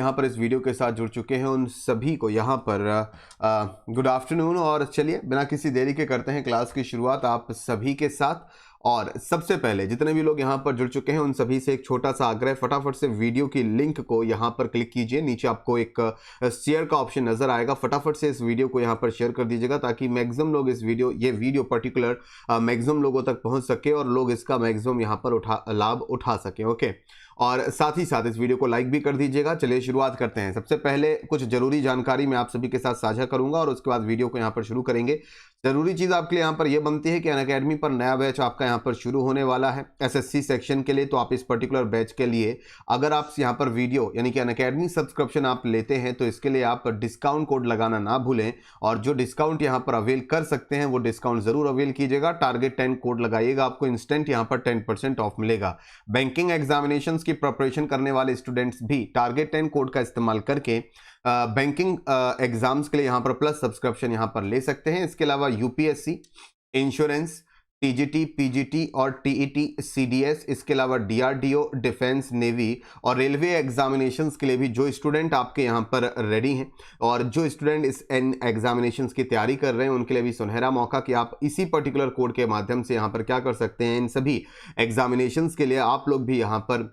यहाँ पर इस वीडियो के साथ जुड़ चुके हैं उन सभी को यहाँ पर गुड आफ्टरनून। और चलिए बिना किसी देरी के करते हैं क्लास की शुरुआत आप सभी के साथ। और सबसे पहले जितने भी लोग यहाँ पर जुड़ चुके हैं उन सभी से एक छोटा सा आग्रह, फटाफट से वीडियो की लिंक को यहाँ पर क्लिक कीजिए। नीचे आपको एक शेयर का ऑप्शन नजर आएगा, फटाफट से इस वीडियो को यहाँ पर शेयर कर दीजिएगा ताकि मैक्सिमम लोग ये वीडियो पर्टिकुलर मैक्सिमम लोगों तक पहुँच सके और लोग इसका मैक्सिमम यहाँ पर लाभ उठा सके। ओके, और साथ ही साथ इस वीडियो को लाइक भी कर दीजिएगा। चलिए शुरुआत करते हैं। सबसे पहले कुछ जरूरी जानकारी मैं आप सभी के साथ साझा करूंगा और उसके बाद वीडियो को यहाँ पर शुरू करेंगे। जरूरी चीज आपके लिए यहाँ पर यह बनती है कि अनअकैडमी पर नया बैच आपका यहाँ पर शुरू होने वाला है एसएससी सेक्शन के लिए। तो आप इस पर्टिकुलर बैच के लिए अगर आप यहाँ पर वीडियो यानी कि अनअकैडमी सब्सक्रिप्शन आप लेते हैं तो इसके लिए आप डिस्काउंट कोड लगाना ना भूलें। और जो डिस्काउंट यहाँ पर अवेल कर सकते हैं वो डिस्काउंट जरूर अवेल कीजिएगा। टारगेट 10 कोड लगाइएगा, आपको इंस्टेंट यहाँ पर 10% ऑफ मिलेगा। बैंकिंग एग्जामिनेशन की प्रिपरेशन करने वाले स्टूडेंट्स भी टारगेट 10 कोड का इस्तेमाल करके बैंकिंग एग्जाम्स के लिए यहाँ पर प्लस सब्सक्रिप्शन यहाँ पर ले सकते हैं। इसके अलावा यूपीएससी, इंश्योरेंस, टीजीटी, पीजीटी और टीईटी, सीडीएस, इसके अलावा डीआरडीओ, डिफेंस, नेवी और रेलवे एग्जामिनेशंस के लिए भी जो स्टूडेंट आपके यहाँ पर रेडी हैं और जो स्टूडेंट इस एग्जामिनेशंस की तैयारी कर रहे हैं उनके लिए भी सुनहरा मौका कि आप इसी पर्टिकुलर कोड के माध्यम से यहाँ पर क्या कर सकते हैं। इन सभी एग्जामिनेशंस के लिए आप लोग भी यहाँ पर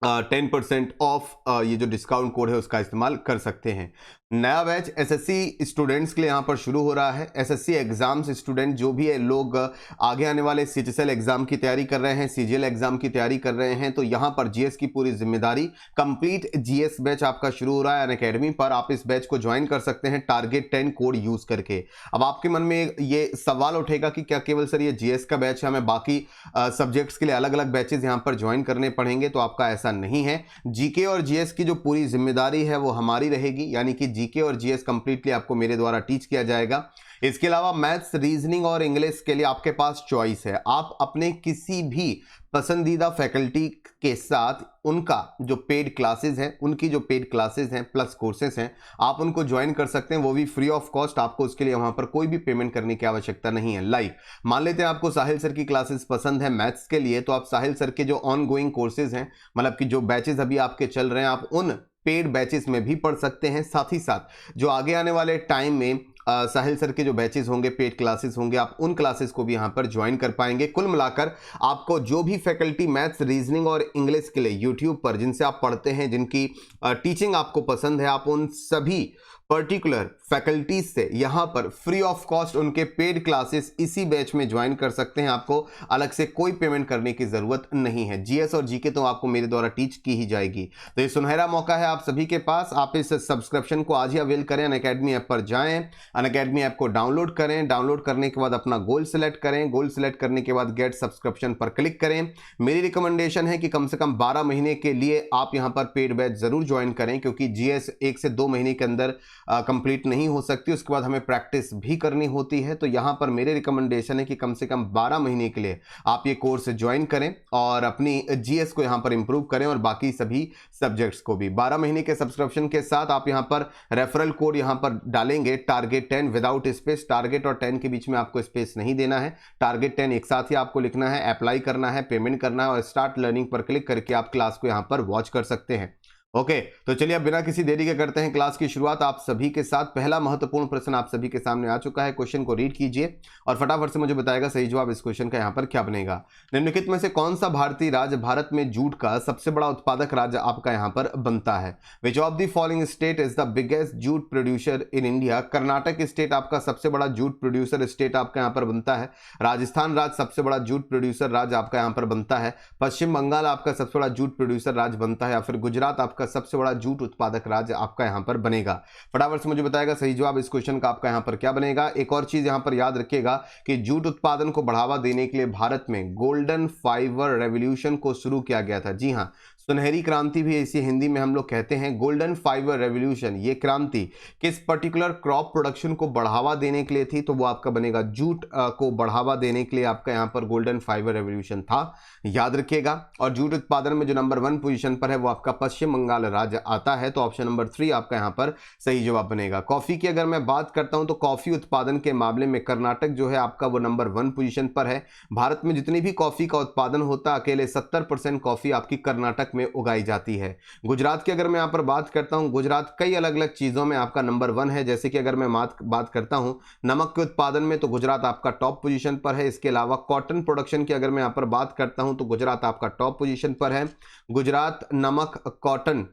10% ऑफ ये जो डिस्काउंट कोड है उसका इस्तेमाल कर सकते हैं। नया बैच एसएससी स्टूडेंट्स के लिए यहाँ पर शुरू हो रहा है। एसएससी एग्जाम्स स्टूडेंट जो भी है लोग आगे आने वाले सीएचएसएल एग्जाम की तैयारी कर रहे हैं, सीजीएल एग्जाम की तैयारी कर रहे हैं, तो यहाँ पर जीएस की पूरी जिम्मेदारी कंप्लीट जीएस बैच आपका शुरू हो रहा है अनअकैडमी पर। आप इस बैच को ज्वाइन कर सकते हैं टारगेट 10 कोड यूज करके। अब आपके मन में ये सवाल उठेगा कि क्या केवल सर ये जीएस का बैच है, हमें बाकी सब्जेक्ट्स के लिए अलग अलग बैचेज यहाँ पर ज्वाइन करने पड़ेंगे? तो आपका ऐसा नहीं है। जीके और जीएस की जो पूरी जिम्मेदारी है वो हमारी रहेगी, यानी कि जीके और जीएस कंप्लीटली आपको मेरे द्वारा टीच किया जाएगा। इसके अलावा मैथ्स, रीजनिंग और इंग्लिश के लिए आपके पास चॉइस है। आप अपने किसी भी पसंदीदा फैकल्टी के साथ उनका जो पेड क्लासेस हैं, उनकी जो पेड क्लासेस हैं प्लस कोर्सेस हैं, आप उनको ज्वाइन कर सकते हैं, वो भी फ्री ऑफ कॉस्ट। आपको उसके लिए वहां पर कोई भी पेमेंट करने की आवश्यकता नहीं है। लाइक मान लेते हैं आपको साहिल सर की क्लासेस पसंद है मैथ्स के लिए, तो आप साहिल सर के जो ऑन गोइंग कोर्सेज हैं, मतलब कि जो बैचेस अभी आपके चल रहे हैं, आप उन पेड बैचेस में भी पढ़ सकते हैं। साथ ही साथ जो आगे आने वाले टाइम में साहिल सर के जो बैचेस होंगे, पेड क्लासेस होंगे, आप उन क्लासेस को भी यहां पर ज्वाइन कर पाएंगे। कुल मिलाकर आपको जो भी फैकल्टी मैथ्स, रीजनिंग और इंग्लिश के लिए यूट्यूब पर जिनसे आप पढ़ते हैं, जिनकी टीचिंग आपको पसंद है, आप उन सभी पर्टिकुलर फैकल्टीज से यहां पर फ्री ऑफ कॉस्ट उनके पेड क्लासेस इसी बैच में ज्वाइन कर सकते हैं। आपको अलग से कोई पेमेंट करने की जरूरत नहीं है। जीएस और जीके तो आपको मेरे द्वारा टीच की ही जाएगी। तो ये सुनहरा मौका है आप सभी के पास। आप इस सब्सक्रिप्शन को आज ही अवेल करें। अनअकैडमी ऐप पर जाएं, अनअकैडमी ऐप को डाउनलोड करें, डाउनलोड करने के बाद अपना गोल सेलेक्ट करें, गोल सेलेक्ट करने के बाद गेट सब्सक्रिप्शन पर क्लिक करें। मेरी रिकमेंडेशन है कि कम से कम 12 महीने के लिए आप यहां पर पेड बैच जरूर ज्वाइन करें, क्योंकि जीएस 1 से 2 महीने के अंदर कंप्लीट नहीं हो सकती, उसके बाद हमें प्रैक्टिस भी करनी होती है। तो यहां पर मेरे रिकमेंडेशन है कि कम से कम 12 महीने के लिए आप ये कोर्स ज्वाइन करें और अपनी जीएस को यहां पर इंप्रूव करें और बाकी सभी सब्जेक्ट्स को भी। 12 महीने के सब्सक्रिप्शन के साथ आप यहां पर रेफरल कोड यहां पर डालेंगे टारगेट 10 विदाउट स्पेस। टारगेट और 10 के बीच में आपको स्पेस नहीं देना है। टारगेट 10 एक साथ ही आपको लिखना है, अप्लाई करना है, पेमेंट करना है और स्टार्ट लर्निंग पर क्लिक करके आप क्लास को यहां पर वॉच कर सकते हैं। ओके, तो चलिए अब बिना किसी देरी के करते हैं क्लास की शुरुआत आप सभी के साथ। पहला महत्वपूर्ण प्रश्न आप सभी के सामने आ चुका है। क्वेश्चन को रीड कीजिए और फटाफट से मुझे बताएगा सही जवाब इस क्वेश्चन का यहाँ पर क्या बनेगा। निम्नलिखित में से कौन सा भारतीय राज्य भारत में जूट का सबसे बड़ा उत्पादक राज्य आपका यहाँ पर बनता है? Which of the following state is the biggest jute producer in India? Karnataka state आपका सबसे बड़ा जूट प्रोड्यूसर स्टेट आपका यहाँ पर बनता है। राजस्थान राज्य सबसे बड़ा जूट प्रोड्यूसर राज्य आपका यहाँ पर बनता है। पश्चिम बंगाल आपका सबसे बड़ा जूट प्रोड्यूसर राज्य बनता है, या फिर गुजरात आपका सबसे बड़ा जूट उत्पादक राज्य आपका यहां पर बनेगा? फटाफट से मुझे बताएगा सही जवाब इस क्वेश्चन का आपका यहां पर क्या बनेगा। एक और चीज यहां पर याद रखिएगा कि जूट उत्पादन को बढ़ावा देने के लिए भारत में गोल्डन फाइबर रेवोल्यूशन को शुरू किया गया था। जी हां, सुनहरी क्रांति भी इसी हिंदी में हम लोग कहते हैं। गोल्डन फाइबर रेवोल्यूशन, ये क्रांति किस पर्टिकुलर क्रॉप प्रोडक्शन को बढ़ावा देने के लिए थी? तो वो आपका बनेगा जूट को बढ़ावा देने के लिए आपका यहां पर गोल्डन फाइबर रेवोल्यूशन था, याद रखिएगा। और जूट उत्पादन में जो नंबर 1 पोजीशन पर है वो आपका पश्चिम बंगाल राज्य आता है। तो ऑप्शन नंबर 3 आपका यहां पर सही जवाब बनेगा। कॉफी की अगर मैं बात करता हूं तो कॉफी उत्पादन के मामले में कर्नाटक जो है आपका वो नंबर 1 पोजीशन पर है। भारत में जितनी भी कॉफी का उत्पादन होता है अकेले 70% कॉफी आपकी कर्नाटक में उगाई जाती है। गुजरात की अगर मैं यहाँ पर बात करता हूँ, गुजरात कई अलग अलग चीज़ों में आपका नंबर 1 है। जैसे कि अगर मैं बात करता हूँ नमक के उत्पादन में, तो गुजरात आपका टॉप पोजीशन पर है। इसके अलावा कॉटन प्रोडक्शन की अगर मैं यहाँ पर बात करता हूँ तो गुजरात आपका टॉप पोजीशन पर है। गुजरात नमक, कॉटन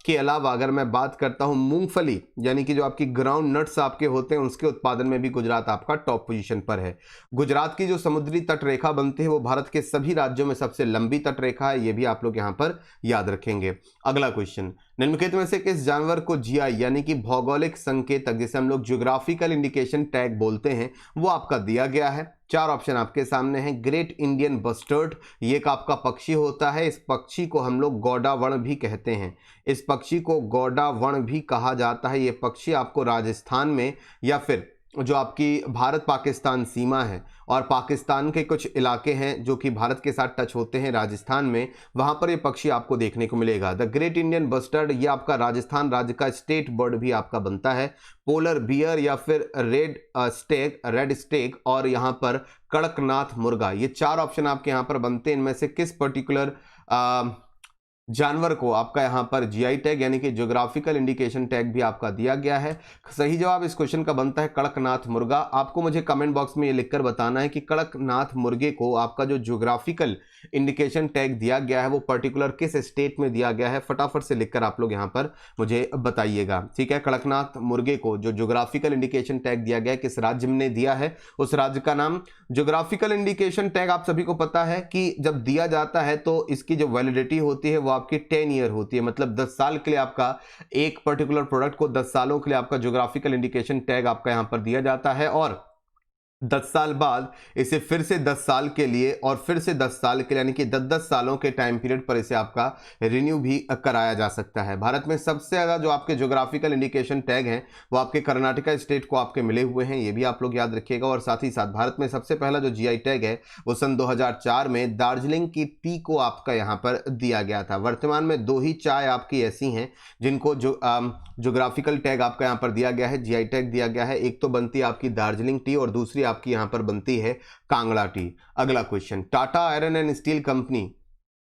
के अलावा अगर मैं बात करता हूं मूंगफली, यानी कि जो आपकी ग्राउंड नट्स आपके होते हैं, उसके उत्पादन में भी गुजरात आपका टॉप पोजीशन पर है। गुजरात की जो समुद्री तट रेखा बनती है वो भारत के सभी राज्यों में सबसे लंबी तट रेखा है, ये भी आप लोग यहां पर याद रखेंगे। अगला क्वेश्चन, निम्नलिखित में से किस जानवर को जीआई यानी कि भौगोलिक संकेतक, जिसे हम लोग ज्योग्राफिकल इंडिकेशन टैग बोलते हैं, वो आपका दिया गया है? 4 ऑप्शन आपके सामने हैं। ग्रेट इंडियन बस्टर्ड, ये एक आपका पक्षी होता है। इस पक्षी को हम लोग गौड़ावण भी कहते हैं। इस पक्षी को गौड़ावण भी कहा जाता है। ये पक्षी आपको राजस्थान में या फिर जो आपकी भारत पाकिस्तान सीमा है और पाकिस्तान के कुछ इलाके हैं जो कि भारत के साथ टच होते हैं राजस्थान में, वहां पर ये पक्षी आपको देखने को मिलेगा। द ग्रेट इंडियन बस्टर्ड, ये आपका राजस्थान राज्य का स्टेट बर्ड भी आपका बनता है। पोलर बियर या फिर रेड स्टेक और यहां पर कड़कनाथ मुर्गा, ये 4 ऑप्शन आपके यहां पर बनते हैं। इनमें से किस पर्टिकुलर जानवर को आपका यहां पर जीआई टैग यानी कि ज्योग्राफिकल इंडिकेशन टैग भी आपका दिया गया है? सही जवाब इस क्वेश्चन का बनता है कड़कनाथ मुर्गा। आपको मुझे कमेंट बॉक्स में ये लिखकर बताना है कि कड़कनाथ मुर्गे को आपका जो ज्योग्राफिकल इंडिकेशन टैग दिया गया है वो पर्टिकुलर किस स्टेट में दिया गया है। फटाफट से लिखकर आप लोग यहां पर मुझे बताइएगा, ठीक है। कड़कनाथ मुर्गे को जो ज्योग्राफिकल इंडिकेशन टैग दिया गया है, किस राज्य ने दिया है, उस राज्य का नाम। ज्योग्राफिकल इंडिकेशन टैग आप सभी को पता है कि जब दिया जाता है तो इसकी जो वैलिडिटी होती है वो आपकी 10 ईयर होती है। मतलब 10 साल के लिए आपका एक पर्टिकुलर प्रोडक्ट को 10 सालों के लिए आपका ज्योग्राफिकल इंडिकेशन टैग आपका यहां पर दिया जाता है और 10 साल बाद इसे फिर से 10 साल के लिए और फिर से 10 साल के लिए, यानी कि 10-10 सालों के टाइम पीरियड पर इसे आपका रिन्यू भी कराया जा सकता है। भारत में सबसे ज़्यादा जो आपके ज्योग्राफिकल इंडिकेशन टैग हैं वो आपके कर्नाटका स्टेट को आपके मिले हुए हैं, ये भी आप लोग याद रखिएगा। और साथ ही साथ भारत में सबसे पहला जो जीआई टैग है वो सन 2004 में दार्जिलिंग की टी को आपका यहाँ पर दिया गया था। वर्तमान में 2 ही चाय आपकी ऐसी हैं जिनको जो ज्योग्राफिकल टैग आपका यहाँ पर दिया गया है, जीआई टैग दिया गया है। एक तो बनती है आपकी दार्जिलिंग टी और दूसरी आपकी यहां पर बनती है कांगड़ा टी। अगला question, Tata iron and steel company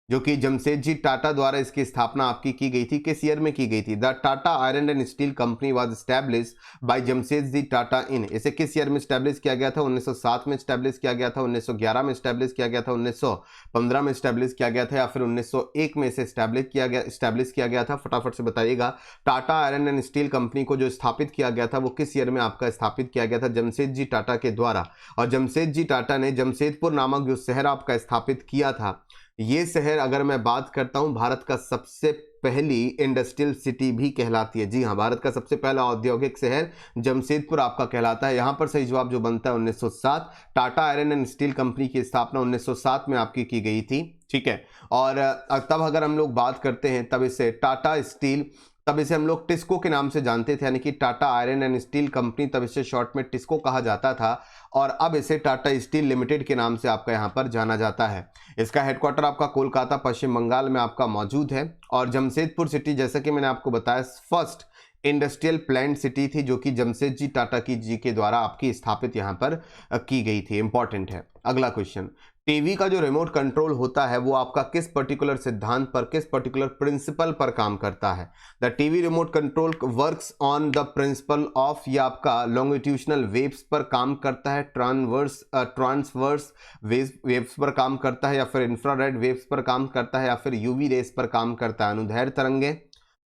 जो कि जमशेदजी टाटा द्वारा इसकी स्थापना आपकी की गई थी, किस ईयर में की गई थी? The Tata iron and steel company was establish by Jamshedji Tata in, इसे किस ईयर में एस्टैब्लिश किया गया था? 1907 में एस्टैब्लिश किया गया था, 1911 में एस्टैब्लिश किया गया था, 1915 में एस्टैब्लिश किया गया था या फिर 1901 में इसे एस्टैब्लिश किया गया था? फटाफट से बताइएगा। Tata iron and steel company को जो स्थापित किया गया था वो किस ईयर में आपका स्थापित किया गया था? जमशेदजी टाटा के द्वारा। और जमशेदजी टाटा ने जमशेदपुर नामक जो शहर आपका स्थापित किया था, ये शहर अगर मैं बात करता हूं भारत का सबसे पहली इंडस्ट्रियल सिटी भी कहलाती है। जी हां, भारत का सबसे पहला औद्योगिक शहर जमशेदपुर आपका कहलाता है। यहां पर सही जवाब जो बनता है 1907। Tata iron and steel company की स्थापना 1907 में आपकी की गई थी, ठीक है। और तब अगर हम लोग बात करते हैं तब इसे टाटा स्टील, तब इसे हम लोग टिस्को के नाम से जानते थे, यानी कि Tata iron and steel company, तब इसे शॉर्ट में टिस्को कहा जाता था और अब इसे टाटा स्टील लिमिटेड के नाम से आपका यहाँ पर जाना जाता है। इसका हेडक्वार्टर आपका कोलकाता पश्चिम बंगाल में आपका मौजूद है। और जमशेदपुर सिटी, जैसा कि मैंने आपको बताया, फर्स्ट इंडस्ट्रियल प्लांट सिटी थी जो कि जमशेदजी टाटा जी के द्वारा आपकी स्थापित यहाँ पर की गई थी। इंपॉर्टेंट है। अगला क्वेश्चन, टीवी का जो रिमोट कंट्रोल होता है वो आपका किस पर्टिकुलर सिद्धांत पर, किस पर्टिकुलर प्रिंसिपल पर काम करता है? The TV remote control works on the principle of, या आपका लॉन्गिट्यूशनल वेव्स पर काम करता है, ट्रांसवर्स वेव्स पर काम करता है, या फिर इंफ्रारेड वेव्स पर काम करता है, या फिर यूवी रेस पर काम करता है? अनुदैर्घ्य तरंगे,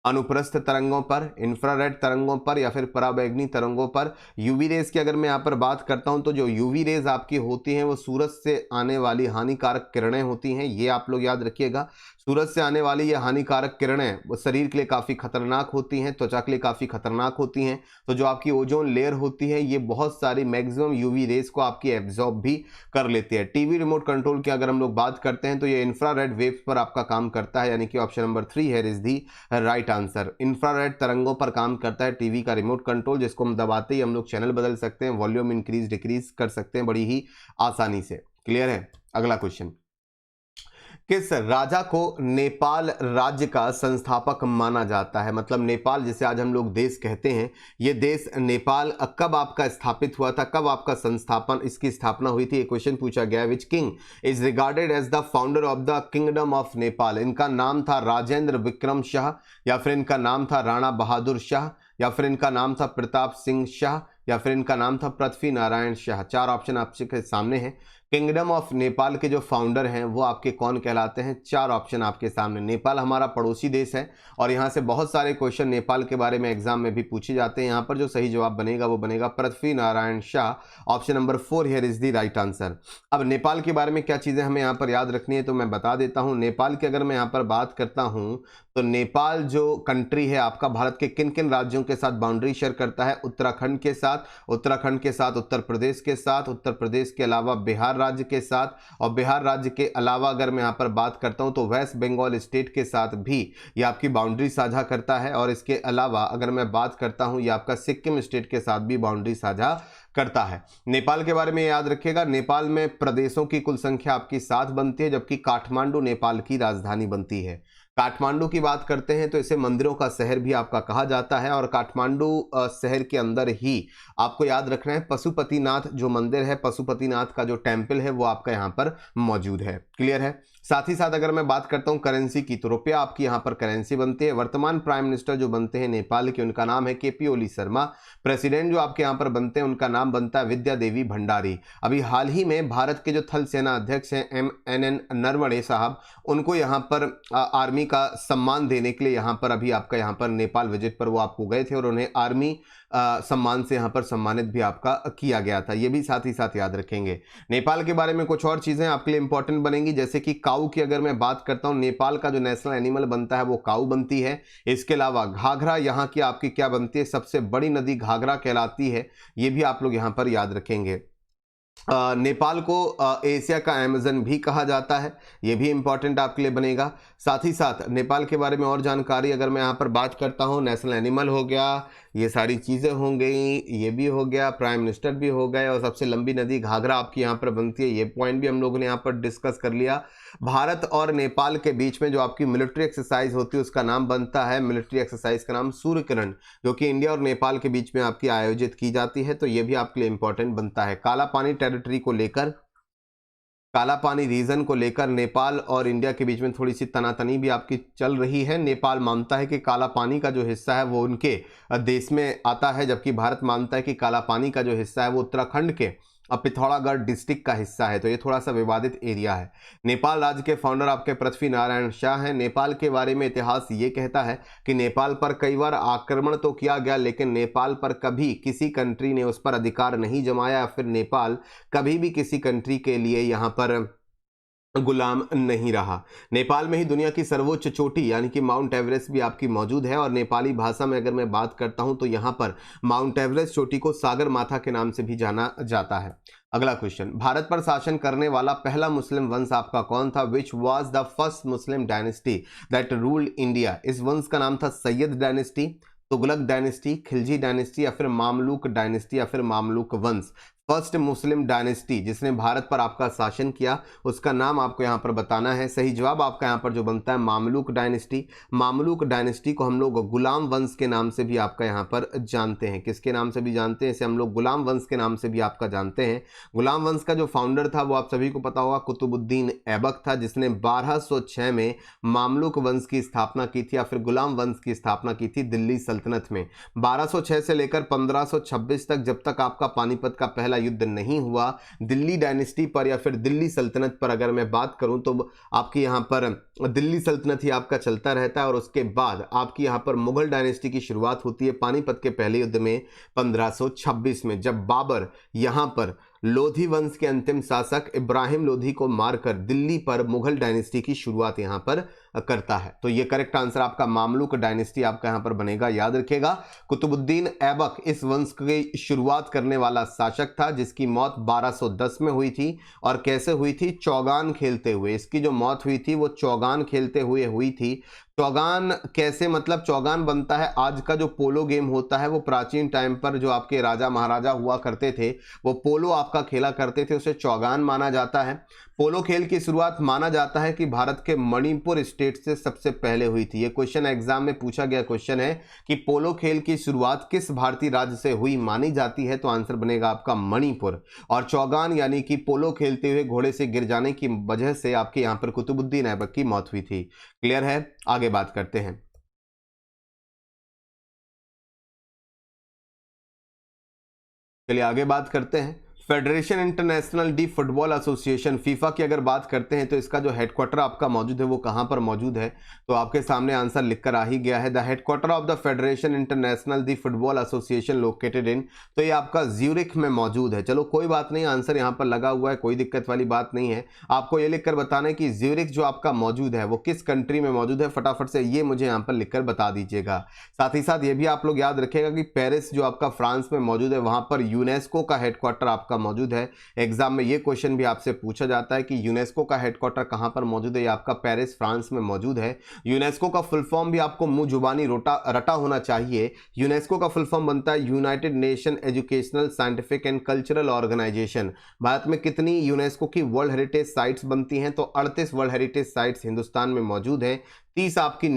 अनुप्रस्थ तरंगों पर, इंफ्रारेड तरंगों पर, या फिर पराबैंगनी तरंगों पर? यूवी रेज की अगर मैं यहाँ पर बात करता हूँ तो जो यूवी रेज आपकी होती हैं वो सूरज से आने वाली हानिकारक किरणें होती हैं, ये आप लोग याद रखिएगा। सूरज से आने वाली ये हानिकारक किरणें वो शरीर के लिए काफ़ी खतरनाक होती हैं, त्वचा के लिए काफ़ी खतरनाक होती हैं। तो जो आपकी ओजोन लेयर होती है ये बहुत सारी मैक्सिमम यूवी रेज को आपकी एब्जॉर्ब भी कर लेती है। टीवी रिमोट कंट्रोल की अगर हम लोग बात करते हैं तो ये इंफ्रारेड वेव्स पर आपका काम करता है, यानी कि ऑप्शन नंबर 3 है is the right answer. Infrared तरंगों पर काम करता है टीवी का रिमोट कंट्रोल, जिसको हम दबाते ही हम लोग चैनल बदल सकते हैं, वॉल्यूम इंक्रीज डिक्रीज कर सकते हैं बड़ी ही आसानी से। क्लियर है? अगला क्वेश्चन, किस राजा को नेपाल राज्य का संस्थापक माना जाता है? मतलब नेपाल जिसे आज हम लोग देश कहते हैं, ये देश नेपाल कब आपका स्थापित हुआ था, कब आपका संस्थापन, इसकी स्थापना हुई थी? ये क्वेश्चन पूछा गया। Which king is regarded as the founder of the kingdom of Nepal? इनका नाम था राजेंद्र विक्रम शाह, या फिर इनका नाम था राणा बहादुर शाह, या फिर इनका नाम था प्रताप सिंह शाह, या फिर इनका नाम था पृथ्वी नारायण शाह। चार ऑप्शन आपके सामने हैं। किंगडम ऑफ नेपाल के जो फाउंडर हैं वो आपके कौन कहलाते हैं? चार ऑप्शन आपके सामने। नेपाल हमारा पड़ोसी देश है और यहाँ से बहुत सारे क्वेश्चन नेपाल के बारे में एग्जाम में भी पूछे जाते हैं। यहाँ पर जो सही जवाब बनेगा वो बनेगा Prithvi Narayan Shah. Option number 4 here is the right answer. अब नेपाल के बारे में क्या चीज़ें हमें यहाँ पर याद रखनी है तो मैं बता देता हूँ। नेपाल की अगर मैं यहाँ पर बात करता हूँ तो नेपाल जो कंट्री है आपका भारत के किन किन राज्यों के साथ बाउंड्री शेयर करता है? उत्तराखंड के साथ, उत्तराखंड के साथ उत्तर प्रदेश के साथ, उत्तर प्रदेश के अलावा बिहार राज्य के साथ, और बिहार राज्य के अलावा अगर मैं यहाँ पर बात करता हूँ तो वेस्ट बंगाल स्टेट के साथ भी ये आपकी बाउंड्री साझा करता है। और इसके अलावा अगर मैं बात करता हूँ ये आपका सिक्किम स्टेट के साथ भी बाउंड्री साझा करता है। नेपाल के बारे में याद रखिएगा, नेपाल में प्रदेशों की कुल संख्या आपकी 7 बनती है, जबकि काठमांडू नेपाल की राजधानी बनती है। काठमांडू की बात करते हैं तो इसे मंदिरों का शहर भी आपका कहा जाता है, और काठमांडू शहर के अंदर ही आपको याद रखना है पशुपतिनाथ जो मंदिर है, पशुपतिनाथ का जो टेम्पल है वो आपका यहाँ पर मौजूद है। क्लियर है? साथ ही साथ अगर मैं बात करता हूँ करेंसी की तो रुपया आपकी यहाँ पर करेंसी बनती है। वर्तमान प्राइम मिनिस्टर जो बनते हैं नेपाल के उनका नाम है केपी ओली शर्मा। प्रेसिडेंट जो आपके यहाँ पर बनते हैं उनका नाम बनता है विद्या देवी भंडारी। अभी हाल ही में भारत के जो थल सेना अध्यक्ष हैं MNN नरवणे साहब, उनको यहाँ पर आर्मी का सम्मान देने के लिए यहाँ पर अभी आपका यहाँ पर नेपाल विजिट पर वो आपको गए थे और उन्हें आर्मी सम्मान से यहाँ पर सम्मानित भी आपका किया गया था। ये भी साथ ही साथ याद रखेंगे। नेपाल के बारे में कुछ और चीज़ें आपके लिए इंपॉर्टेंट बनेंगी, जैसे कि काऊ की अगर मैं बात करता हूँ, नेपाल का जो नेशनल एनिमल बनता है वो काऊ बनती है। इसके अलावा घाघरा यहाँ की आपकी क्या बनती है? सबसे बड़ी नदी घाघरा कहलाती है। ये भी आप लोग यहाँ पर याद रखेंगे। नेपाल को एशिया का अमेज़न भी कहा जाता है, ये भी इंपॉर्टेंट आपके लिए बनेगा। साथ ही साथ नेपाल के बारे में और जानकारी अगर मैं यहाँ पर बात करता हूँ, नेशनल एनिमल हो गया, ये सारी चीज़ें हो गई, ये भी हो गया, प्राइम मिनिस्टर भी हो गए, और सबसे लंबी नदी घाघरा आपकी यहाँ पर बनती है। ये पॉइंट भी हम लोगों ने यहाँ पर डिस्कस कर लिया। भारत और नेपाल के बीच में जो आपकी मिलिट्री एक्सरसाइज होती है उसका नाम बनता है, मिलिट्री एक्सरसाइज का नाम सूर्य किरण, जो कि इंडिया और नेपाल के बीच में आपकी आयोजित की जाती है। तो ये भी आपके लिए इंपॉर्टेंट बनता है। काला पानी टेरिटरी को लेकर, काला पानी रीजन को लेकर नेपाल और इंडिया के बीच में थोड़ी सी तनातनी भी आपकी चल रही है। नेपाल मानता है कि काला पानी का जो हिस्सा है वो उनके देश में आता है, जबकि भारत मानता है कि काला पानी का जो हिस्सा है वो उत्तराखंड के पिथौरागढ़ डिस्ट्रिक्ट का हिस्सा है। तो ये थोड़ा सा विवादित एरिया है। नेपाल राज्य के फाउंडर आपके पृथ्वी नारायण शाह हैं। नेपाल के बारे में इतिहास ये कहता है कि नेपाल पर कई बार आक्रमण तो किया गया, लेकिन नेपाल पर कभी किसी कंट्री ने उस पर अधिकार नहीं जमाया, या फिर नेपाल कभी भी किसी कंट्री के लिए यहाँ पर गुलाम नहीं रहा। नेपाल में ही दुनिया की सर्वोच्च चोटी यानी कि माउंट एवरेस्ट भी आपकी मौजूद है, और नेपाली भाषा में अगर मैं बात करता हूं तो यहां पर माउंट एवरेस्ट चोटी को सागर माथा के नाम से भी जाना जाता है। अगला क्वेश्चन, भारत पर शासन करने वाला पहला मुस्लिम वंश आपका कौन था? Which was the first Muslim dynasty that ruled India? इस वंश का नाम था Syed dynasty, Tughlaq dynasty, Khilji dynasty, या फिर मामलुक डायनेस्टी, या फिर मामलुक वंश। फर्स्ट मुस्लिम डायनेस्टी जिसने भारत पर आपका शासन किया उसका नाम आपको यहाँ पर बताना है। सही जवाब आपका यहाँ पर जो बनता है मामलुक डायनेस्टी। मामलुक डायनेस्टी को हम लोग गुलाम वंश के नाम से भी आपका यहाँ पर जानते हैं। किसके नाम से भी जानते हैं? इसे हम लोग गुलाम वंश के नाम से भी आपका जानते हैं। गुलाम वंश का जो फाउंडर था वो आप सभी को पता होगा कुतुबुद्दीन ऐबक था, जिसने 1206 में मामलुक वंश की स्थापना की थी, या फिर गुलाम वंश की स्थापना की थी दिल्ली सल्तनत में। 1206 से लेकर 1526 तक, जब तक आपका पानीपत का पहला युद्ध नहीं हुआ, दिल्ली डायनेस्टी पर या फिर दिल्ली सल्तनत पर अगर मैं बात करूं तो आपकी यहां पर दिल्ली सल्तनत ही आपका चलता रहता है। और उसके बाद आपकी यहां पर मुगल डायनेस्टी की शुरुआत होती है पानीपत के पहले युद्ध में 1526 में, जब बाबर यहां पर लोधी वंश के अंतिम शासक इब्राहिम लोधी को मारकर दिल्ली पर मुगल डायनेस्टी की शुरुआत यहां पर करता है। तो ये करेक्ट आंसर आपका मामलुक डायनेस्टी आपका यहां पर बनेगा। याद रखिएगा, कुतुबुद्दीन ऐबक इस वंश की शुरुआत करने वाला शासक था, जिसकी मौत 1210 में हुई थी। और कैसे हुई थी? चौगान खेलते हुए। इसकी जो मौत हुई थी वो चौगान खेलते हुए हुई थी। चौगान कैसे? मतलब चौगान बनता है, आज का जो पोलो गेम होता है वो प्राचीन टाइम पर जो आपके राजा महाराजा हुआ करते थे वो पोलो आपका खेला करते थे, उसे चौगान माना जाता है। पोलो खेल की शुरुआत माना जाता है कि भारत के मणिपुर स्टेट से सबसे पहले हुई थी। ये क्वेश्चन एग्जाम में पूछा गया क्वेश्चन है कि पोलो खेल की शुरुआत किस भारतीय राज्य से हुई मानी जाती है, तो आंसर बनेगा आपका मणिपुर। और चौगान यानी कि पोलो खेलते हुए घोड़े से गिर जाने की वजह से आपके यहां पर कुतुबुद्दीन ऐबक की मौत हुई थी। क्लियर है, आगे बात करते हैं। चलिए आगे बात करते हैं। Federation international D football association FIFA की अगर बात करते हैं तो इसका जो हेडक्वार्टर आपका मौजूद है वो कहां पर मौजूद है, तो आपके सामने आंसर लिखकर आ ही गया है। The headquarter of the federation international the football association located in, तो ये आपका ज्यूरिख में मौजूद है। चलो कोई बात नहीं, आंसर यहाँ पर लगा हुआ है, कोई दिक्कत वाली बात नहीं है। आपको ये लिखकर बताना है कि ज्यूरिख जो आपका मौजूद है वो किस कंट्री में मौजूद है, फटाफट से ये मुझे यहाँ पर लिखकर बता दीजिएगा। साथ ही साथ ये भी आप लोग याद रखिएगा कि पेरिस जो आपका फ्रांस में मौजूद है वहां पर यूनेस्को का हेडक्वार्टर आपका मौजूद है। एग्जाम में ये क्वेश्चन भी आपसे पूछा जाता है कि यूनेस्को का हेडक्वार्टर कहां पर मौजूद है, ये आपका पेरिस फ्रांस में मौजूद है। यूनेस्को का फुल फॉर्म भी आपको मुंह जुबानी रटा होना चाहिए। यूनेस्को का फुल फॉर्म बनता है United Nation Educational Scientific and Cultural Organization. Bharat में कितनी यूनेस्को की वर्ल्ड हेरिटेज साइट्स बनती हैं, तो 38 वर्ल्ड हेरिटेज साइट्स हिंदुस्तान में मौजूद हैं। 30 आपकी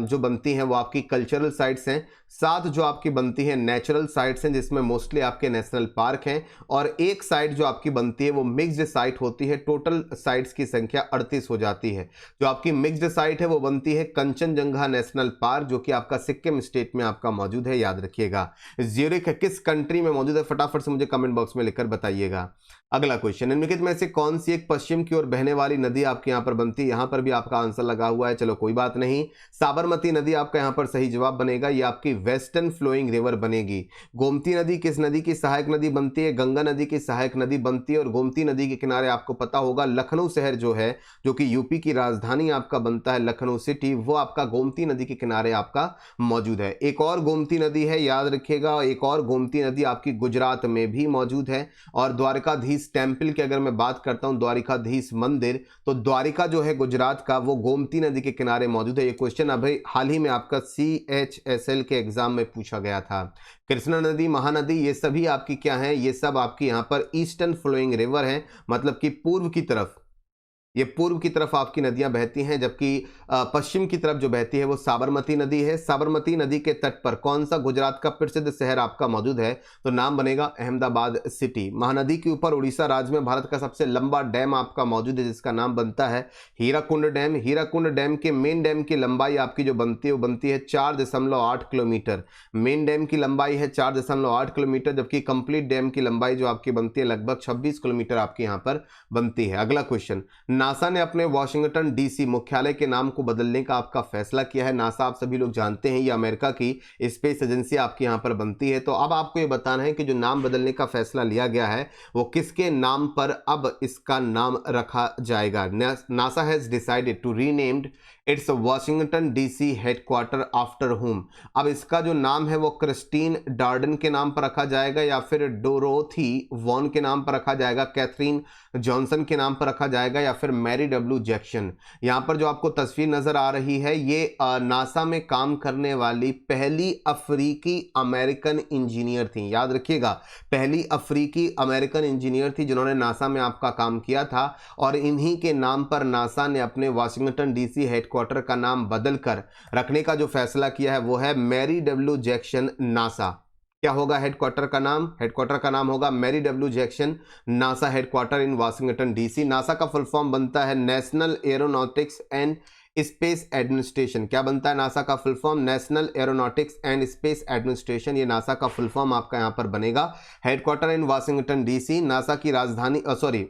जो बनती हैं वो आपकी कल्चरल साइट्स हैं, 7 जो आपकी बनती हैं नेचुरल साइट्स हैं जिसमें मोस्टली आपके नेशनल पार्क हैं, और एक साइट जो आपकी बनती है वो मिक्स्ड साइट होती है। टोटल साइट्स की संख्या 38 हो जाती है। जो आपकी मिक्स्ड साइट है वो बनती है कंचनजंगा नेशनल पार्क, जो कि आपका सिक्किम स्टेट में आपका मौजूद है, याद रखिएगा। ज्यूरिख किस कंट्री में मौजूद है, फटाफट से मुझे कमेंट बॉक्स में लिखकर बताइएगा। अगला क्वेश्चन, निम्नलिखित में से कौन सी एक पश्चिम की ओर बहने वाली नदी आपके यहां पर बनती है, यहां पर भी आपका आंसर लगा हुआ है। चलो कोई बात नहीं, साबरमती नदी आपका यहां पर सही जवाब बनेगा, ये आपकी वेस्टर्न फ्लोइंग रिवर बनेगी। गोमती नदी किस नदी की सहायक नदी बनती है, गंगा नदी की सहायक नदी बनती है। और गोमती नदी के किनारे आपको पता होगा लखनऊ शहर जो है, जो कि यूपी की राजधानी आपका बनता है लखनऊ सिटी, वो आपका गोमती नदी के किनारे आपका मौजूद है। एक और गोमती नदी है, याद रखिएगा, एक और गोमती नदी आपकी गुजरात में भी मौजूद है। और द्वारकाधीश टेम्पल की अगर मैं बात करता हूं, द्वारिकाधीश मंदिर, तो द्वारिका जो है गुजरात का, वो गोमती नदी के किनारे मौजूद है। ये क्वेश्चन अभी हाल ही में आपका CHSL के एग्जाम में पूछा गया था। कृष्णा नदी, महानदी, ये सभी आपकी क्या है, ये सब आपकी यहां पर ईस्टर्न फ्लोइंग रिवर है, मतलब कि पूर्व की तरफ, ये पूर्व की तरफ आपकी नदियां बहती हैं, जबकि पश्चिम की तरफ जो बहती है वो साबरमती नदी है। साबरमती नदी के तट पर कौन सा गुजरात का प्रसिद्ध शहर आपका मौजूद है, तो नाम बनेगा अहमदाबाद सिटी। महानदी के ऊपर उड़ीसा राज्य में भारत का सबसे लंबा डैम आपका मौजूद है, जिसका नाम बनता है हीराकुंड डैम। हीराकुंड डैम के मेन डैम की लंबाई आपकी जो बनती है वो बनती है 4.8 किलोमीटर। मेन डैम की लंबाई है 4.8 किलोमीटर, जबकि कंप्लीट डैम की लंबाई जो आपकी बनती है लगभग 26 किलोमीटर आपके यहाँ पर बनती है। अगला क्वेश्चन, नासा ने अपने वाशिंगटन DC मुख्यालय के नाम को बदलने का आपका फैसला किया है। नासा आप सभी लोग जानते हैं, ये अमेरिका की स्पेस एजेंसी आपके यहां पर बनती है। तो अब आपको ये बताना है कि जो नाम बदलने का फैसला लिया गया है वो किसके नाम पर अब इसका नाम रखा जाएगा। NASA has decided to renamed its Washington DC headquarter after whom. अब इसका जो नाम है वो क्रिस्टीन डार्डन के नाम पर रखा जाएगा, या फिर डोरोथी वॉन के नाम पर रखा जाएगा, कैथरीन जॉनसन के नाम पर रखा जाएगा, या फिर मैरी W जैक्सन। यहां पर जो आपको तस्वीर नजर आ रही है ये नासा में काम करने वाली पहली अफ्रीकी अमेरिकन इंजीनियर थी। याद रखिएगा, पहली अफ्रीकी अमेरिकन इंजीनियर थी जिन्होंने नासा में आपका काम किया था, और इन्हीं के नाम पर नासा ने अपने वाशिंगटन DC हेडक्वार्टर का नाम बदलकर रखने का जो फैसला किया है वो है मैरी W जैक्सन नासा। क्या होगा हेडक्वार्टर का नाम, हेडक्वार्टर का नाम होगा Mary W Jackson NASA headquarter in Washington DC। NASA का फुल फॉर्म बनता है National Aeronautics and Space Administration. क्या बनता है नासा का full form, National Aeronautics and Space Administration, ये नासा का फुल फॉर्म आपका यहां पर बनेगा। Headquarter in Washington DC। NASA की राजधानी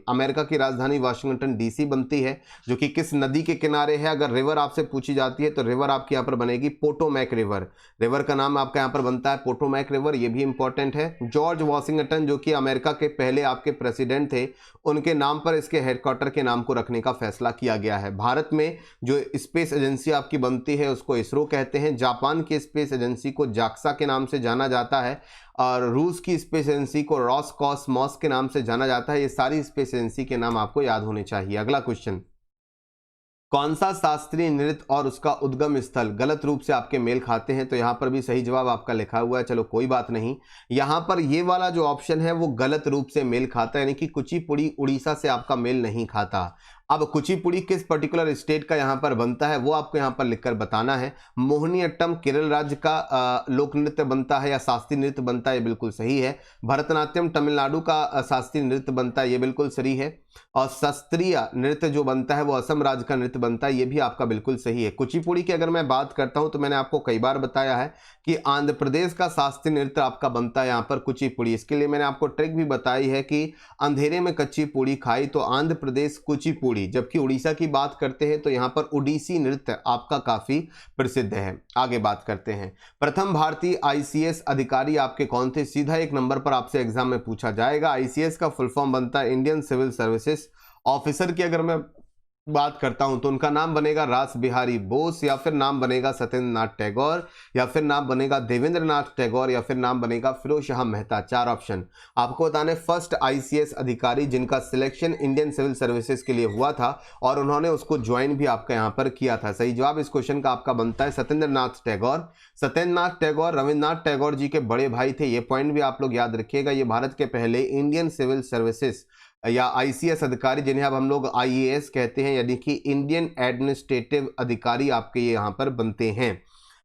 अमेरिका की राजधानी वाशिंगटन DC बनती है, जो कि किस नदी के किनारे है। अगर रिवर आपसे पूछी जाती है तो रिवर आपकी यहां पर बनेगी पोटोमैक रिवर। रिवर का नाम आपका यहां पर बनता है पोटोमैक रिवर, ये भी इंपॉर्टेंट है। जॉर्ज वॉशिंगटन जो कि अमेरिका के पहले आपके प्रेसिडेंट थे, उनके नाम पर इसके हेडक्वार्टर के नाम को रखने का फैसला किया गया है। भारत में जो स्पेस एजेंसी आपकी बनती है उसको इसरो कहते हैं। जापान की स्पेस एजेंसी को जाक्सा के नाम से जाना जाता है, और रूस की स्पेस एजेंसी को रॉसकॉसमॉस के नाम से जाना जाता है। ये सारी स्पेस एजेंसी के नाम आपको याद होने चाहिए। अगला क्वेश्चन, कौन सा शास्त्रीय नृत्य और उसका उद्गम स्थल गलत रूप से आपके मेल खाते हैं? तो यहां पर भी सही जवाब आपका लिखा हुआ है, चलो कोई बात नहीं। यहां पर ये वाला जो ऑप्शन है वो गलत रूप से मेल खाता है, यानी कि कुचिपुड़ी उड़ीसा से आपका मेल नहीं खाता। अब कुचिपुड़ी किस पर्टिकुलर स्टेट का यहां पर बनता है वो आपको यहां पर लिखकर बताना है। मोहिनीअट्टम केरल राज्य का लोक नृत्य बनता है या शास्त्रीय नृत्य बनता है, ये बिल्कुल सही है। भरतनाट्यम तमिलनाडु का शास्त्रीय नृत्य बनता है, ये बिल्कुल सही है। और शास्त्रीय नृत्य जो बनता है वो असम राज्य का नृत्य बनता है, ये भी आपका बिल्कुल सही है। कुचिपुड़ी की अगर मैं बात करता हूं तो मैंने आपको कई बार बताया है कि आंध्र प्रदेश का शास्त्रीय नृत्य आपका बनता है यहाँ पर कुचिपुड़ी। इसके लिए मैंने आपको ट्रिक भी बताई है कि अंधेरे में कच्ची पूड़ी खाई, तो आंध्र प्रदेश कुचिपुड़ी। जबकि उड़ीसा की बात करते हैं तो यहाँ पर उड़ीसी नृत्य आपका काफी प्रसिद्ध है। आगे बात करते हैं, प्रथम भारतीय आईसीएस अधिकारी आपके कौन थे? सीधा एक नंबर पर आपसे एग्जाम में पूछा जाएगा। आईसीएस का फुल फॉर्म बनता है इंडियन सिविल सर्विसेज ऑफिसर की अगर मैं बात करता हूं तो उनका नाम बनेगा रास बिहारी बोस, या फिर नाम बनेगा सत्येंद्र नाथ टैगोर, या फिर नाम बनेगा देवेंद्र नाथ टैगोर, या फिर नाम बनेगा फिरोज शाह मेहता। चार ऑप्शन आपको बताने। फर्स्ट आईसीएस अधिकारी जिनका सिलेक्शन इंडियन सिविल सर्विसेज के लिए हुआ था और उन्होंने उसको ज्वाइन भी आपका यहां पर किया था। सही जवाब इस क्वेश्चन का आपका बनता है सत्येंद्र नाथ टैगोर। सत्येंद्र नाथ टैगोर रविन्द्रनाथ टैगोर जी के बड़े भाई थे, ये पॉइंट भी आप लोग याद रखिएगा। ये भारत के पहले इंडियन सिविल सर्विसेज या आईसीएस अधिकारी, जिन्हें अब हम लोग आईएएस कहते हैं, यानी कि इंडियन एडमिनिस्ट्रेटिव अधिकारी आपके ये यहाँ पर बनते हैं।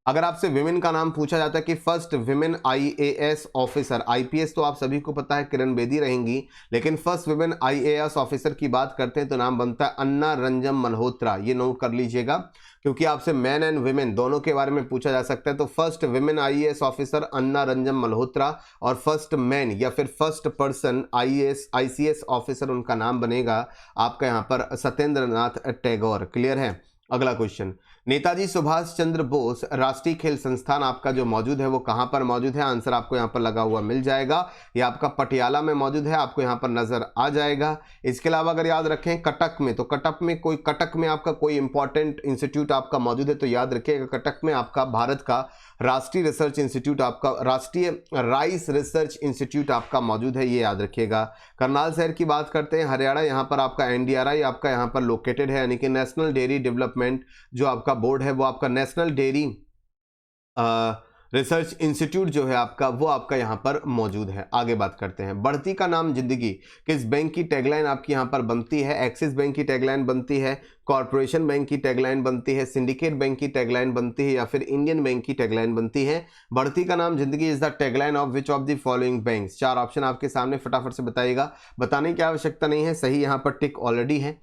अगर आपसे विमेन का नाम पूछा जाता है कि first women IAS officer, IPS तो आप सभी को पता है किरण बेदी रहेंगी, लेकिन फर्स्ट विमेन आईएएस ऑफिसर की बात करते हैं तो नाम बनता है अन्ना रंजन मल्होत्रा। ये नोट कर लीजिएगा क्योंकि आपसे मैन एंड विमेन दोनों के बारे में पूछा जा सकता है। तो फर्स्ट विमेन आईएएस ऑफिसर अन्ना रंजन मल्होत्रा, और फर्स्ट मैन या फिर फर्स्ट पर्सन आईसीएस ऑफिसर उनका नाम बनेगा आपका यहाँ पर सत्येंद्र नाथ टैगोर। क्लियर है? अगला क्वेश्चन, नेताजी सुभाष चंद्र बोस राष्ट्रीय खेल संस्थान आपका जो मौजूद है वो कहां पर मौजूद है? आंसर आपको यहां पर लगा हुआ मिल जाएगा। ये आपका पटियाला में मौजूद है, आपको यहां पर नजर आ जाएगा। इसके अलावा अगर याद रखें कटक में, तो कटक में आपका कोई इंपॉर्टेंट इंस्टीट्यूट आपका मौजूद है तो याद रखिएगा कटक में आपका भारत का राष्ट्रीय रिसर्च इंस्टीट्यूट, आपका राष्ट्रीय राइस रिसर्च इंस्टीट्यूट आपका मौजूद है, ये याद रखिएगा। करनाल शहर की बात करते हैं, हरियाणा, यहाँ पर आपका एनडीआरआई आपका यहाँ पर लोकेटेड है, यानी कि नेशनल डेयरी डेवलपमेंट जो आपका बोर्ड है वो आपका नेशनल डेयरी रिसर्च इंस्टीट्यूट जो है आपका वो आपका यहाँ पर मौजूद है। आगे बात करते हैं, बढ़ती का नाम जिंदगी किस बैंक की टैगलाइन आपकी यहाँ पर बनती है? एक्सिस बैंक की टैगलाइन बनती है, कॉर्पोरेशन बैंक की टैगलाइन बनती है, सिंडिकेट बैंक की टैगलाइन बनती है, या फिर इंडियन बैंक की टैगलाइन बनती है? बढ़ती का नाम जिंदगी is the tagline of which of the following banks? चार ऑप्शन आपके सामने, फटाफट से बताइएगा, बताने की आवश्यकता नहीं है, सही यहाँ पर टिक ऑलरेडी है।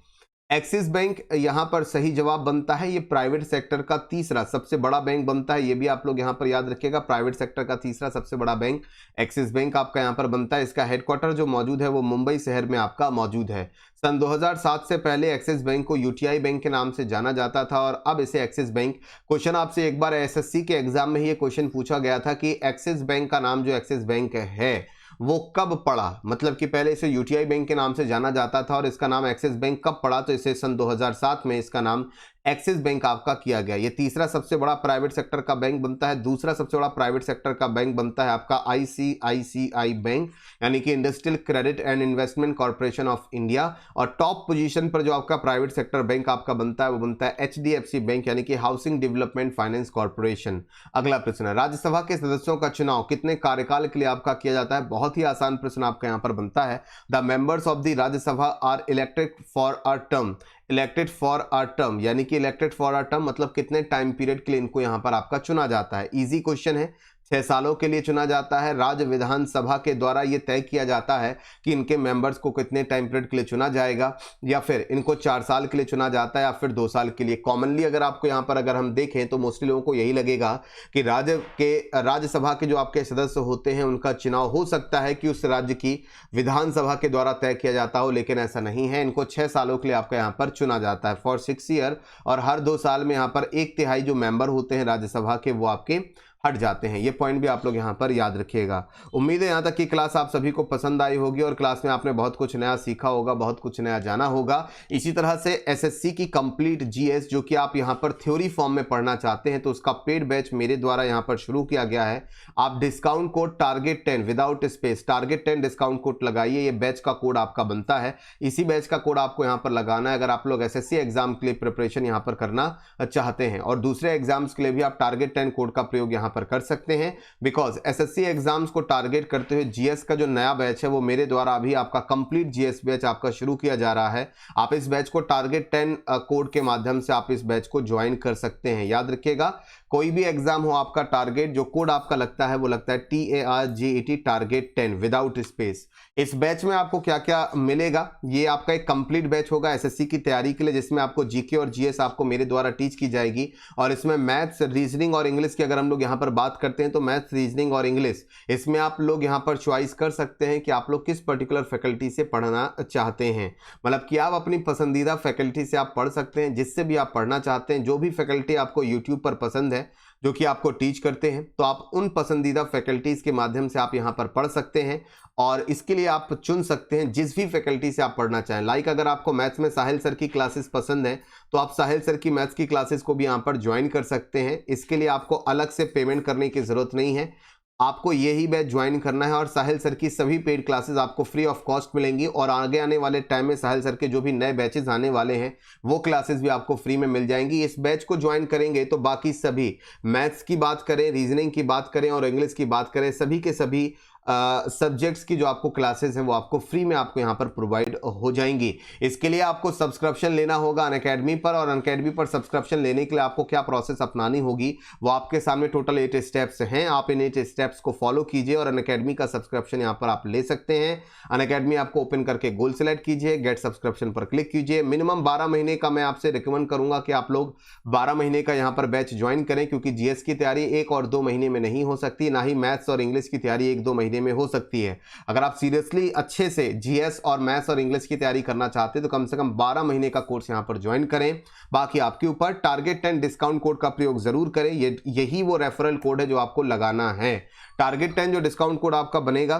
एक्सिस बैंक यहां पर सही जवाब बनता है, ये प्राइवेट सेक्टर का तीसरा सबसे बड़ा बैंक बनता है, ये भी आप लोग यहां पर याद रखिएगा। प्राइवेट सेक्टर का तीसरा सबसे बड़ा बैंक एक्सिस बैंक आपका यहां पर बनता है। इसका हेडक्वार्टर जो मौजूद है वो मुंबई शहर में आपका मौजूद है। सन 2007 से पहले एक्सिस बैंक को यूटीआई बैंक के नाम से जाना जाता था और अब इसे एक्सिस बैंक। क्वेश्चन आपसे एक बार एसएससी के एग्जाम में ये क्वेश्चन पूछा गया था कि एक्सिस बैंक का नाम जो एक्सिस बैंक है वो कब पड़ा, मतलब कि पहले इसे यूटीआई बैंक के नाम से जाना जाता था और इसका नाम एक्सिस बैंक कब पड़ा? तो इसे सन 2007 में इसका नाम एक्सिस बैंक आपका किया गया। ये तीसरा सबसे बड़ा प्राइवेट सेक्टर का बैंक बनता है। दूसरा सबसे बड़ा प्राइवेट सेक्टर का बैंक बनता है आपका आईसीआईसीआई बैंक, यानी कि industrial credit and investment corporation of India. और टॉप पोजीशन पर जो आपका प्राइवेट सेक्टर बैंक आपका बनता है वो बनता है एचडीएफसी बैंक, यानी कि हाउसिंग डेवलपमेंट फाइनेंस कॉर्पोरेशन। अगला प्रश्न है, राज्यसभा के सदस्यों का चुनाव कितने कार्यकाल के लिए आपका किया जाता है? बहुत ही आसान प्रश्न आपका यहाँ पर बनता है। The members of the Rajya Sabha are elected for a term. Elected for a term यानी कि इलेक्टेड फॉर अ टर्म मतलब कितने टाइम पीरियड के लिए इनको यहां पर आपका चुना जाता है? इजी क्वेश्चन है, 6 सालों के लिए चुना जाता है। राज्य विधानसभा के द्वारा यह तय किया जाता है कि इनके मेंबर्स को कितने टाइम पीरियड के लिए चुना जाएगा, या फिर इनको 4 साल के लिए चुना जाता है या फिर 2 साल के लिए। कॉमनली अगर आपको यहां पर अगर हम देखें तो मोस्टली लोगों को यही लगेगा कि राज्यसभा के जो आपके सदस्य होते हैं उनका चुनाव हो सकता है कि उस राज्य की विधानसभा के द्वारा तय किया जाता हो, लेकिन ऐसा नहीं है। इनको 6 सालों के लिए आपका यहाँ पर चुना जाता है फॉर 6 ईयर, और हर 2 साल में यहाँ पर 1/3 जो मेंबर होते हैं राज्यसभा के वो आपके हट जाते हैं। ये पॉइंट भी आप लोग यहाँ पर याद रखिएगा। उम्मीद है यहाँ तक की क्लास आप सभी को पसंद आई होगी और क्लास में आपने बहुत कुछ नया सीखा होगा, बहुत कुछ नया जाना होगा। इसी तरह से एसएससी की कंप्लीट जीएस जो कि आप यहाँ पर थ्योरी फॉर्म में पढ़ना चाहते हैं तो उसका पेड बैच मेरे द्वारा यहाँ पर शुरू किया गया है। आप discount code target 10 without space target 10 discount code लगाइए। ये बैच का कोड आपका बनता है, इसी बैच का कोड आपको यहाँ पर लगाना है अगर आप लोग एसएससी एग्जाम के लिए प्रिपरेशन यहाँ पर करना चाहते हैं। और दूसरे एग्जाम्स के लिए भी आप टारगेट 10 कोड का प्रयोग यहाँ पर कर सकते हैं, बिकॉज एसएससी एग्जाम्स को टारगेट करते हुए जीएस का जो नया बैच है वो मेरे द्वारा अभी आपका कंप्लीट जीएस बैच आपका शुरू किया जा रहा है। आप इस बैच को टारगेट 10 कोड के माध्यम से आप इस बैच को ज्वाइन कर सकते हैं। याद रखिएगा, कोई भी एग्जाम हो आपका टारगेट जो कोड आपका लगता है वो लगता है TARGET टारगेट 10 विदाउट स्पेस। इस बैच में आपको क्या क्या मिलेगा, ये आपका एक कंप्लीट बैच होगा एसएससी की तैयारी के लिए, जिसमें आपको जीके और जीएस आपको मेरे द्वारा टीच की जाएगी। और इसमें मैथ्स, रीजनिंग और इंग्लिश की अगर हम लोग यहाँ पर बात करते हैं तो मैथ्स, रीजनिंग और इंग्लिश इसमें आप लोग यहाँ पर चॉइस कर सकते हैं कि आप लोग किस पर्टिकुलर फैकल्टी से पढ़ना चाहते हैं। मतलब कि आप अपनी पसंदीदा फैकल्टी से आप पढ़ सकते हैं, जिससे भी आप पढ़ना चाहते हैं। जो भी फैकल्टी आपको यूट्यूब पर पसंद है जो कि आपको टीच करते हैं तो आप उन पसंदीदा फैकल्टीज के माध्यम से आप यहाँ पर पढ़ सकते हैं। और इसके लिए आप चुन सकते हैं जिस भी फैकल्टी से आप पढ़ना चाहें। लाइक अगर आपको मैथ्स में साहिल सर की क्लासेस पसंद है तो आप साहिल सर की मैथ्स की क्लासेस को भी यहाँ पर ज्वाइन कर सकते हैं। इसके लिए आपको अलग से पेमेंट करने की ज़रूरत नहीं है, आपको यही बैच ज्वाइन करना है और साहिल सर की सभी पेड क्लासेस आपको फ्री ऑफ कॉस्ट मिलेंगी। और आगे आने वाले टाइम में साहिल सर के जो भी नए बैचेस आने वाले हैं वो क्लासेस भी आपको फ्री में मिल जाएंगी। इस बैच को ज्वाइन करेंगे तो बाकी सभी मैथ्स की बात करें, रीजनिंग की बात करें और इंग्लिश की बात करें, सभी के सभी सब्जेक्ट्स की जो आपको क्लासेस हैं वो आपको फ्री में आपको यहाँ पर प्रोवाइड हो जाएंगी। इसके लिए आपको सब्सक्रिप्शन लेना होगा अनअकैडमी पर, और अनअकैडमी पर सब्सक्रिप्शन लेने के लिए आपको क्या प्रोसेस अपनानी होगी वो आपके सामने टोटल 8 स्टेप्स हैं। आप इन 8 स्टेप्स को फॉलो कीजिए और अनअकैडमी का सब्सक्रिप्शन यहाँ पर आप ले सकते हैं। अनअकैडमी आपको ओपन करके गोल सेलेक्ट कीजिए, गेट सब्सक्रिप्शन पर क्लिक कीजिए। मिनिमम 12 महीने का मैं आपसे रिकमेंड करूंगा कि आप लोग 12 महीने का यहाँ पर बैच ज्वाइन करें, क्योंकि जीएस की तैयारी 1 और 2 महीने में नहीं हो सकती, ना ही मैथ्स और इंग्लिश की तैयारी 1-2 महीने में हो सकती है। अगर आप सीरियसली अच्छे से जीएस और मैथ्स और इंग्लिश की तैयारी करना चाहते हैं तो कम से कम 12 महीने का कोर्स यहां पर ज्वाइन करें। बाकी आपके ऊपर। टारगेट 10 डिस्काउंट कोड का प्रयोग जरूर करें, यही वो रेफरल कोड है जो आपको लगाना है। टारगेट 10 जो डिस्काउंट कोड आपका बनेगा,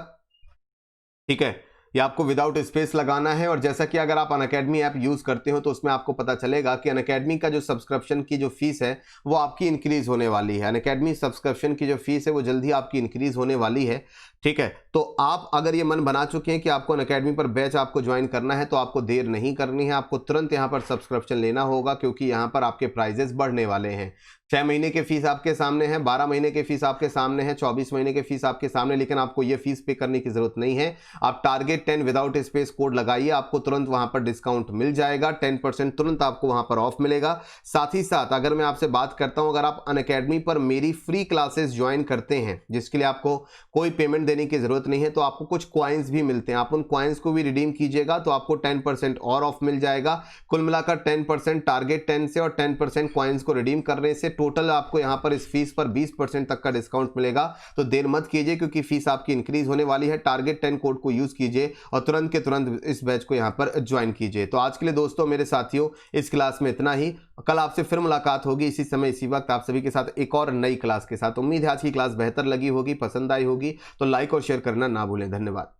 ठीक है, ये आपको विदाउट स्पेस लगाना है। और जैसा कि अगर आप अनअकैडमी ऐप यूज करते हो तो उसमें आपको पता चलेगा कि अनअकैडमी का जो सब्सक्रिप्शन की जो फीस है वो आपकी इंक्रीज होने वाली है। अनअकैडमी सब्सक्रिप्शन की जो फीस है वो जल्दी आपकी इंक्रीज होने वाली है, ठीक है। तो आप अगर ये मन बना चुके हैं कि आपको अनअकैडमी पर बैच आपको ज्वाइन करना है तो आपको देर नहीं करनी है, आपको तुरंत यहाँ पर सब्सक्रिप्शन लेना होगा, क्योंकि यहाँ पर आपके प्राइजेस बढ़ने वाले हैं। 6 महीने की फीस आपके सामने है, 12 महीने की फीस आपके सामने है, 24 महीने की फीस आपके सामने, लेकिन आपको ये फीस पे करने की जरूरत नहीं है। आप टारगेट 10 विदाउट स्पेस कोड लगाइए, आपको तुरंत वहां पर डिस्काउंट मिल जाएगा, 10% तुरंत आपको वहां पर ऑफ मिलेगा। साथ ही साथ अगर मैं आपसे बात करता हूं, अगर आप अनअकैडमी पर मेरी फ्री क्लासेस ज्वाइन करते हैं जिसके लिए आपको कोई पेमेंट देने की जरूरत नहीं है, तो आपको कुछ क्वाइंस भी मिलते हैं। आप उन क्वाइंस को भी रिडीम कीजिएगा तो आपको 10% और ऑफ मिल जाएगा। कुल मिलाकर 10% टारगेट 10 से और 10% क्वाइंस को रिडीम करने से टोटल आपको यहां पर इस फीस पर 20% तक का डिस्काउंट मिलेगा। तो देर मत कीजिए, क्योंकि फीस आपकी इंक्रीज होने वाली है। टारगेट 10 कोड को यूज कीजिए और तुरंत के तुरंत इस बैच को यहां पर ज्वाइन कीजिए। तो आज के लिए दोस्तों, मेरे साथियों, इस क्लास में इतना ही। कल आपसे फिर मुलाकात होगी इसी समय इसी वक्त आप सभी के साथ एक और नई क्लास के साथ। उम्मीद है आज की क्लास बेहतर लगी होगी, पसंद आई होगी, तो लाइक और शेयर करना ना भूलें। धन्यवाद।